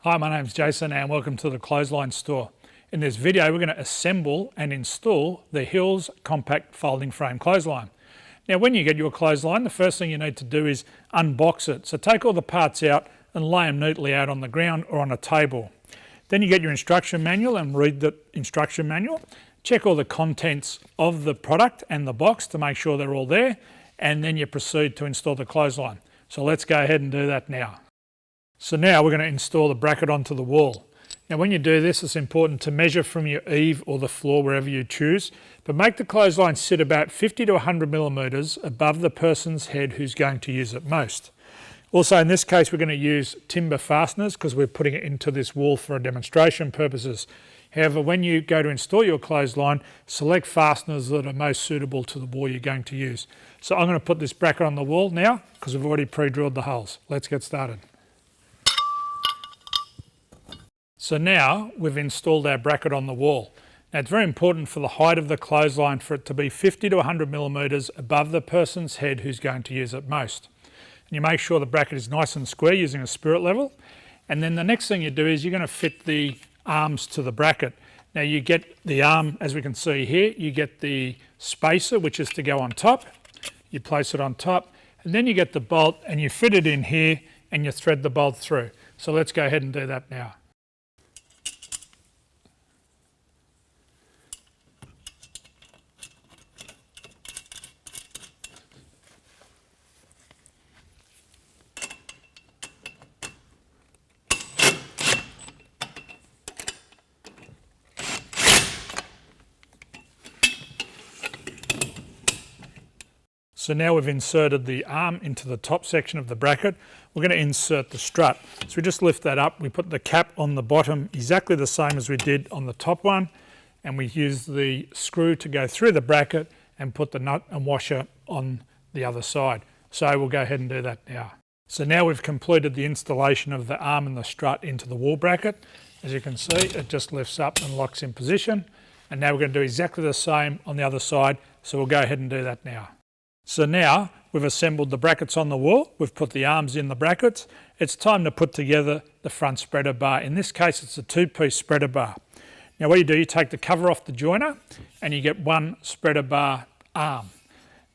Hi, my name's Jason and welcome to the Clothesline Store. In this video we're going to assemble and install the Hills Compact Folding Frame Clothesline. Now when you get your clothesline, the first thing you need to do is unbox it. So take all the parts out and lay them neatly out on the ground or on a table. Then you get your instruction manual and read the instruction manual. Check all the contents of the product and the box to make sure they're all there, and then you proceed to install the clothesline. So let's go ahead and do that now. So now we're going to install the bracket onto the wall. Now when you do this, it's important to measure from your eave or the floor, wherever you choose, but make the clothesline sit about 50 to 100 millimetres above the person's head who's going to use it most. Also in this case we're going to use timber fasteners because we're putting it into this wall for demonstration purposes. However, when you go to install your clothesline, select fasteners that are most suitable to the wall you're going to use. So I'm going to put this bracket on the wall now because we've already pre-drilled the holes. Let's get started. So now we've installed our bracket on the wall. Now it's very important for the height of the clothesline for it to be 50 to 100 millimetres above the person's head who's going to use it most. And you make sure the bracket is nice and square using a spirit level. And then the next thing you do is you're going to fit the arms to the bracket. Now you get the arm, as we can see here, you get the spacer, which is to go on top. You place it on top, and then you get the bolt and you fit it in here and you thread the bolt through. So let's go ahead and do that now. So now we've inserted the arm into the top section of the bracket. We're going to insert the strut. So we just lift that up, we put the cap on the bottom exactly the same as we did on the top one, and we use the screw to go through the bracket and put the nut and washer on the other side. So we'll go ahead and do that now. So now we've completed the installation of the arm and the strut into the wall bracket. As you can see, it just lifts up and locks in position. And now we're going to do exactly the same on the other side. So we'll go ahead and do that now. So now we've assembled the brackets on the wall, we've put the arms in the brackets, it's time to put together the front spreader bar. In this case it's a two-piece spreader bar. Now what you do, you take the cover off the joiner and you get one spreader bar arm.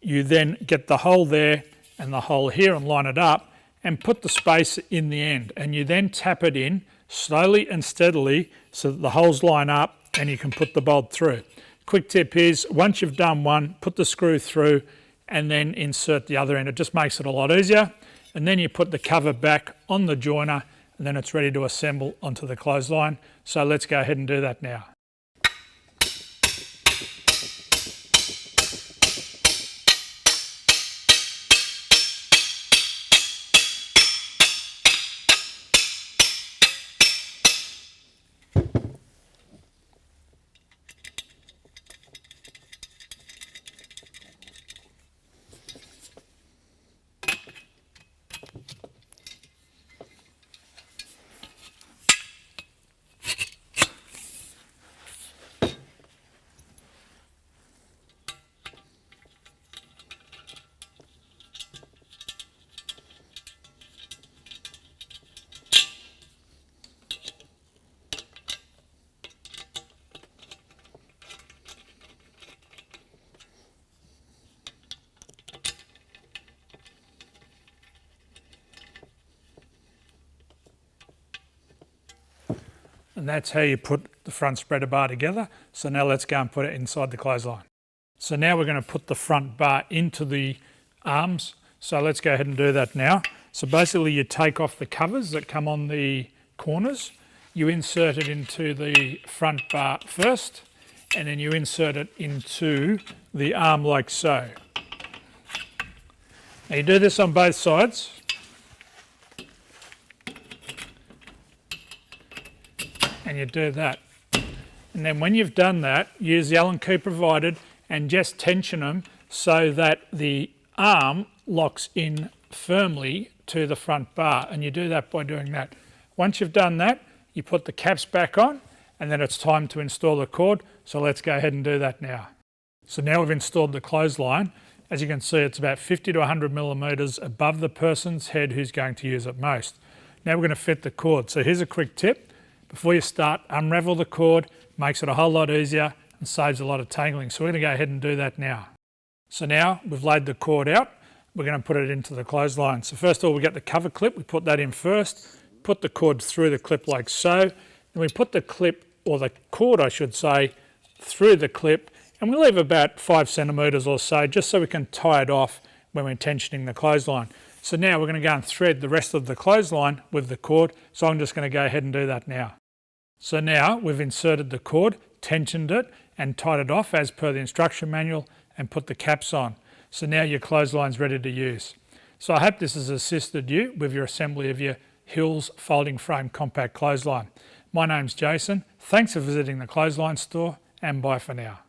You then get the hole there and the hole here and line it up and put the spacer in the end, and you then tap it in slowly and steadily so that the holes line up and you can put the bolt through. Quick tip is, once you've done one, put the screw through and then insert the other end. It just makes it a lot easier. And then you put the cover back on the joiner and then it's ready to assemble onto the clothesline. So let's go ahead and do that now. And that's how you put the front spreader bar together. So now let's go and put it inside the clothesline. So now we're going to put the front bar into the arms. So let's go ahead and do that now. So basically you take off the covers that come on the corners, you insert it into the front bar first, and then you insert it into the arm like so. Now you do this on both sides. And you do that. And then when you've done that, use the Allen key provided and just tension them so that the arm locks in firmly to the front bar. And you do that by doing that. Once you've done that, you put the caps back on and then it's time to install the cord. So let's go ahead and do that now. So now we've installed the clothesline. As you can see, it's about 50 to 100 millimetres above the person's head who's going to use it most. Now we're going to fit the cord. So here's a quick tip. Before you start, unravel the cord, makes it a whole lot easier and saves a lot of tangling. So we're going to go ahead and do that now. So now we've laid the cord out, we're going to put it into the clothesline. So first of all, we get the cover clip, we put that in first, put the cord through the clip like so, and we put the clip, or the cord I should say, through the clip, and we leave about 5 centimetres or so, just so we can tie it off when we're tensioning the clothesline. So now we're going to go and thread the rest of the clothesline with the cord, so I'm just going to go ahead and do that now. So now we've inserted the cord, tensioned it and tied it off as per the instruction manual and put the caps on. So now your clothesline's ready to use. So I hope this has assisted you with your assembly of your Hills folding frame compact clothesline. My name's Jason. Thanks for visiting the Clothesline Store, and bye for now.